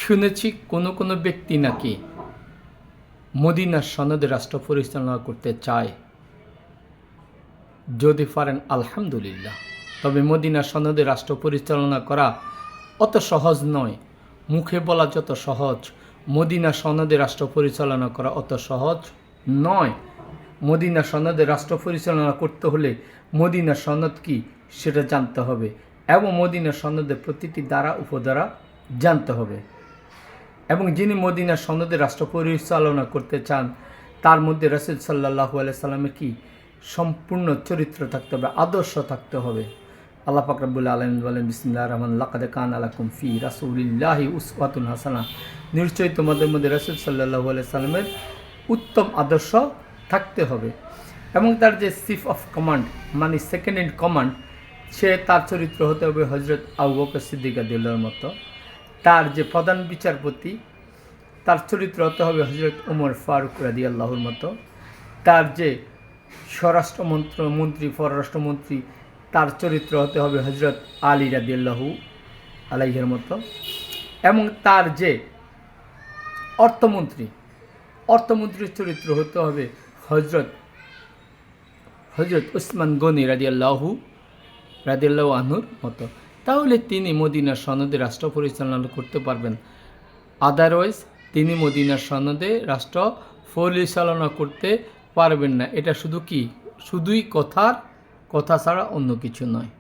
শুনেছি কোনো ব্যক্তি নাকি মদিনার সনদে রাষ্ট্র পরিচালনা করতে চায়। যদি পারেন আলহামদুলিল্লাহ, তবে মদিনার সনদে রাষ্ট্র পরিচালনা করা অত সহজ নয়। মুখে বলা যত সহজ, মদিনার সনদে রাষ্ট্র পরিচালনা করা অত সহজ নয়। মদিনার সনদে রাষ্ট্র পরিচালনা করতে হলে মদিনার সনদ কি সেটা জানতে হবে, এবং মদিনার সনদের প্রতিটি দ্বারা উপদ্বারা জানতে হবে। এবং যিনি মদিনার সনদে রাষ্ট্র পরিচালনা করতে চান তার মধ্যে রাসূল সাল্লাল্লাহু আলাইহি সাল্লামের কি সম্পূর্ণ চরিত্র থাকতে হবে, আদর্শ থাকতে হবে। আল্লাহ পাক রব্বুল আলামিন বলেন, বিসমিল্লাহির রহমানির রহিম, লাকাদ কানা লাকুম ফি রাসূলিল্লাহি উসওয়াতুন হাসানা। নিশ্চয়ই তোমাদের মধ্যে রাসূল সাল্লাল্লাহু আলাইহি সাল্লামের উত্তম আদর্শ থাকতে হবে। এবং তার যে চিফ অফ কমান্ড মানে সেকেন্ড ইন কমান্ড, সে তার চরিত্র হতে হবে হযরত আবু বকর সিদ্দিক রাদিয়াল্লাহুর মতো। তার যে প্রধান বিচারপতি, তার চরিত্র হতে হবে হযরত ওমর ফারুক রাদিয়াল্লাহুর মতো। তার যে স্বরাষ্ট্রমন্ত্রী পররাষ্ট্রমন্ত্রী, তার চরিত্র হতে হবে হযরত আলী রাদিয়াল্লাহু আলাইহির মতো। এবং তার যে অর্থমন্ত্রীর চরিত্র হতে হবে হযরত উসমান গনি রাদিয়াল্লাহু আনহুর মতো। তাহলে তিনি মদিনার সনদে রাষ্ট্র পরিচালনা করতে পারবেন। আদারওয়াইজ তিনি মদিনার সনদে রাষ্ট্র পরিচালনা করতে পারবেন না। এটা শুধুই কথা ছাড়া অন্য কিছু নয়।